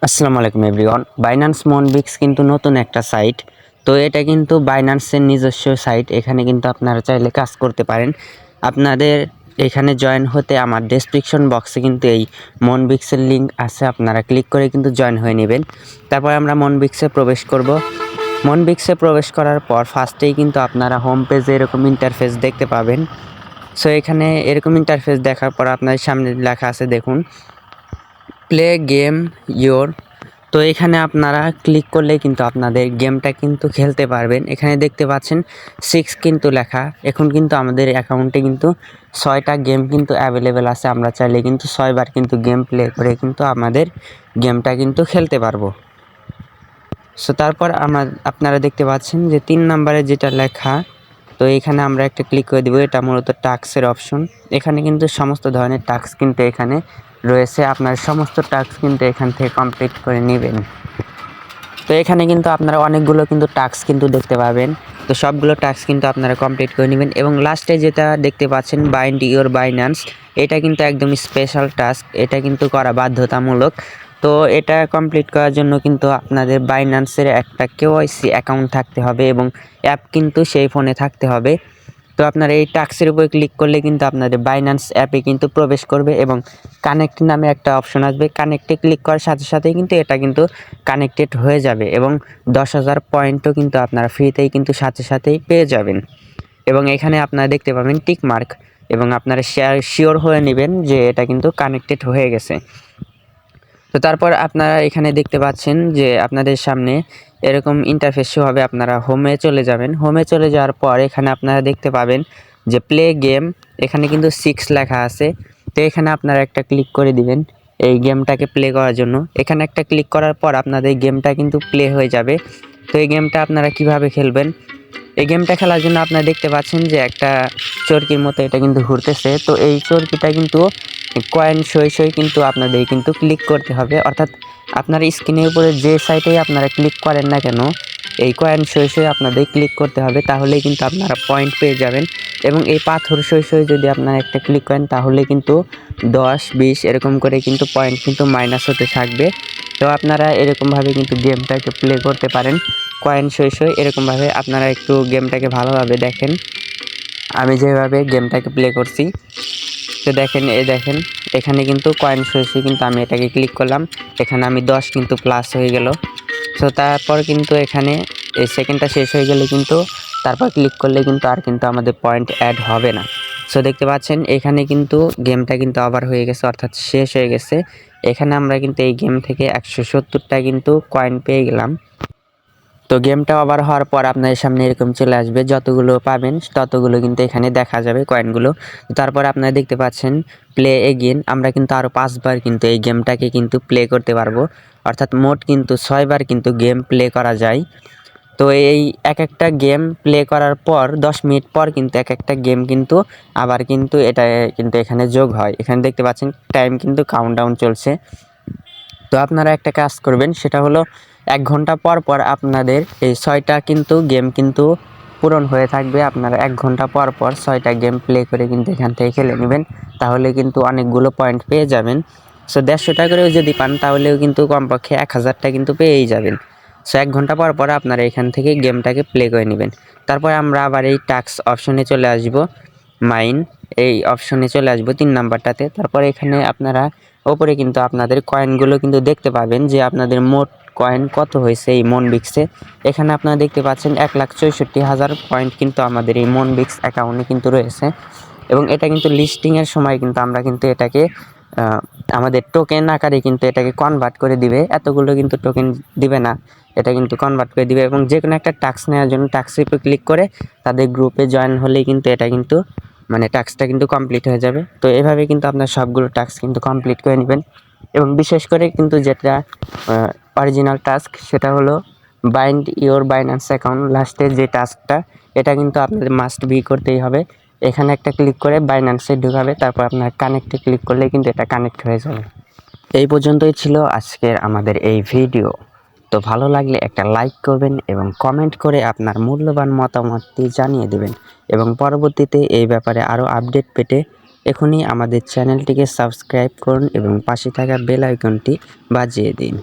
আসসালামু আলাইকুম everyone. Binance মনবিক্স কিন্তু নতুন একটা সাইট। তো এটা কিন্তু বাইন্যান্সের নিজস্ব সাইট। এখানে কিন্তু আপনারা চাইলে কাজ করতে পারেন। আপনাদের এখানে জয়েন হতে আমার ডেসক্রিপশন বক্সে কিন্তু এই মনবিক্সের লিঙ্ক আছে, আপনারা ক্লিক করে কিন্তু জয়েন হয়ে নেবেন। তারপর আমরা মনবিক্সে প্রবেশ করব। মনবিক্সে প্রবেশ করার পর ফার্স্টেই কিন্তু আপনারা হোম পেজে এরকম ইন্টারফেস দেখতে পাবেন। সো এখানে এরকম ইন্টারফেস দেখার পর আপনার সামনে লেখা আছে দেখুন, প্লে গেম ইয়োর। তো এখানে আপনারা ক্লিক করলে কিন্তু আপনাদের গেমটা কিন্তু খেলতে পারবেন। এখানে দেখতে পাচ্ছেন 6 কিন্তু লেখা। এখন কিন্তু আমাদের অ্যাকাউন্টে কিন্তু 6টা গেম কিন্তু অ্যাভেলেবেল আছে। আমরা চাইলে কিন্তু 6 বার কিন্তু গেম প্লে করে কিন্তু আমাদের গেমটা কিন্তু খেলতে পারবো। সো তারপর আপনারা দেখতে পাচ্ছেন যে 3 নম্বরে যেটা লেখা, তো এখানে আমরা একটা ক্লিক করে দিব। এটা মূলত টাস্কের অপশন। এখানে কিন্তু সমস্ত ধরনের টাস্ক কিন্তু এখানে রয়েছে। আপনার সমস্ত টাস্ক কিন্তু এখান থেকে কমপ্লিট করে নেবেন। তো এখানে কিন্তু আপনারা অনেকগুলো কিন্তু টাস্ক কিন্তু দেখতে পাবেন। তো সবগুলো টাস্ক কিন্তু আপনারা কমপ্লিট করে নেবেন এবং লাস্টে যেটা দেখতে পাচ্ছেন বাইন্ড ইওর বাইন্যান্স, এটা কিন্তু একদম স্পেশাল টাস্ক। এটা কিন্তু করা বাধ্যতামূলক। তো এটা কমপ্লিট করার জন্য কিন্তু আপনাদের বাইন্যান্সের একটা কেওয়াইসি অ্যাকাউন্ট থাকতে হবে এবং অ্যাপ কিন্তু সেই ফোনে থাকতে হবে। তো আপনারা এই টাস্কের উপর ক্লিক করলে কিন্তু আপনাদের বাইন্যান্স অ্যাপে কিন্তু প্রবেশ করবে এবং কানেক্ট নামে একটা অপশন আসবে। কানেক্টে ক্লিক করার সাথে সাথেই কিন্তু এটা কিন্তু কানেক্টেড হয়ে যাবে এবং 10,000 পয়েন্টও কিন্তু আপনারা ফ্রিতেই কিন্তু সাথে সাথেই পেয়ে যাবেন। এবং এখানে আপনারা দেখতে পাবেন টিক মার্ক এবং আপনারা শিওর হয়ে নেবেন যে এটা কিন্তু কানেক্টেড হয়ে গেছে। তো তারপর আপনারা এখানে দেখতে পাচ্ছেন যে আপনাদের সামনে এরকম ইন্টারফেস শো হবে। আপনারা হোমে চলে যাবেন। হোমে চলে যাওয়ার পর এখানে আপনারা দেখতে পাবেন যে প্লে গেম, এখানে কিন্তু 6 লেখা আছে। তো এখানে আপনারা একটা ক্লিক করে দিবেন এই গেমটাকে প্লে করার জন্য। এখানে একটা ক্লিক করার পর আপনাদের গেমটা কিন্তু প্লে হয়ে যাবে। তো এই গেমটা আপনারা কিভাবে খেলবেন, এই গেমটা খেলার জন্য আপনারা দেখতে পাচ্ছেন যে একটা চরকির মতো এটা কিন্তু ঘুরতেছে। তো এই চরকিটা কিন্তু কয়েন সই সই কিন্তু আপনাদের কিন্তু ক্লিক করতে হবে, অর্থাৎ আপনার স্ক্রিনের উপরে যে সাইটেই আপনারা ক্লিক করেন না কেন এই কয়েন সই সই আপনাদের ক্লিক করতে হবে, তাহলেই কিন্তু আপনারা পয়েন্ট পেয়ে যাবেন। এবং এই পাথর সই সই যদি আপনারা একটা ক্লিক করেন তাহলে কিন্তু 10-20 এরকম করে কিন্তু পয়েন্ট কিন্তু মাইনাস হতে থাকবে। তো আপনারা এরকমভাবে কিন্তু গেমটাকে প্লে করতে পারেন কয়েন সই সই। এরকমভাবে আপনারা একটু গেমটাকে ভালোভাবে দেখেন, আমি যেভাবে গেমটাকে প্লে করছি। তো দেখেন, দেখেন এখানে কিন্তু কয়েন সই কিন্তু আমি এটাকে ক্লিক করলাম, এখানে আমি 10 কিন্তু প্লাস হয়ে গেল। সো তারপর কিন্তু এখানে এই সেকেন্ডটা শেষ হয়ে গেলে কিন্তু তারপর ক্লিক করলে কিন্তু আর কিন্তু আমাদের পয়েন্ট অ্যাড হবে না। সো দেখতে পাচ্ছেন এখানে কিন্তু গেমটা কিন্তু আবার হয়ে গেছে, অর্থাৎ শেষ হয়ে গেছে। এখানে আমরা কিন্তু এই গেম থেকে 170টা কিন্তু কয়েন পেয়ে গেলাম। তো গেমটা ওভার হওয়ার পর আপনাদের সামনে এরকম চলে আসবে, যতগুলো পাবেন ততগুলো কিন্তু এখানে দেখা যাবে কয়েনগুলো। তারপর আপনারা দেখতে পাচ্ছেন প্লে এগেইন, আমরা কিন্তু আরও 5 বার কিন্তু এই গেমটাকে কিন্তু প্লে করতে পারবো, অর্থাৎ মোট কিন্তু 6 বার কিন্তু গেম প্লে করা যায়। তো এই এক একটা গেম প্লে করার পর 10 মিনিট পর কিন্তু এক একটা গেম কিন্তু আবার কিন্তু এটা কিন্তু এখানে যোগ হয়। এখানে দেখতে পাচ্ছেন টাইম কিন্তু কাউন্টডাউন চলছে। তো আপনারা একটা কাজ করবেন, সেটা হলো 1 ঘন্টা পর পর আপনাদের এই 6টা কিন্তু গেম কিন্তু পূরণ হয়ে থাকবে। আপনারা 1 ঘন্টা পর পর 6টা গেম প্লে করে কিন্তু এখান থেকে খেলে নেবেন, তাহলে কিন্তু অনেকগুলো পয়েন্ট পেয়ে যাবেন। সো 150টা করেও যদি পান তাহলেও কিন্তু কমপক্ষে 1000টা কিন্তু পেয়েই যাবেন। সো 1 ঘন্টা পর পর আপনারা এখান থেকে গেমটাকে প্লে করে নেবেন। তারপর আমরা আবার এই টাস্ক অপশনে চলে আসব, মাইন এই অপশনে চলে আসব 3 নাম্বারটাতে। তারপর এখানে আপনারা ওপরে কিন্তু আপনাদের কয়েনগুলো কিন্তু দেখতে পাবেন যে আপনাদের মোট কয়েন কত হয়েছে এই মনবিক্সে। এখানে আপনারা দেখতে পাচ্ছেন 1,64,000 পয়েন্ট কিন্তু আমাদের এই মনবিক্স অ্যাকাউন্টে কিন্তু রয়েছে। এবং এটা কিন্তু লিস্টিংয়ের সময় কিন্তু আমরা কিন্তু এটাকে আমাদের টোকেন আকারে কিন্তু এটাকে কনভার্ট করে দিবে। এতগুলো কিন্তু টোকেন দিবে না, এটা কিন্তু কনভার্ট করে দিবে। এবং যে কোনো একটা টাস্ক নেওয়ার জন্য টাস্কের উপর ক্লিক করে তাদের গ্রুপে জয়েন হলেই কিন্তু এটা কিন্তু মানে টাস্কটা কিন্তু কমপ্লিট হয়ে যাবে। তো এভাবে কিন্তু আপনার সবগুলো টাস্ক কিন্তু কমপ্লিট করে নেবেন। এবং বিশেষ করে কিন্তু যেটা অরিজিনাল টাস্ক সেটা হলো বাইন্ড ইওর বাইন্যান্স অ্যাকাউন্ট, লাস্টের যে টাস্কটা এটা কিন্তু আপনাদের মাস্ট বি করতেই হবে। এখানে একটা ক্লিক করে বাইন্যান্সে ঢুকাবে, তারপর আপনার কানেক্টে ক্লিক করলে কিন্তু এটা কানেক্ট হয়ে যাবে। এই পর্যন্তই ছিল আজকের আমাদের এই ভিডিও। তো ভালো লাগলে একটা লাইক করবেন এবং কমেন্ট করে আপনার মূল্যবান মতামতটি জানিয়ে দেবেন। এবং পরবর্তীতে এই ব্যাপারে আরও আপডেট পেতে এখনই আমাদের চ্যানেলটিকে সাবস্ক্রাইব করুন এবং পাশে থাকা বেল আইকনটি বাজিয়ে দিন।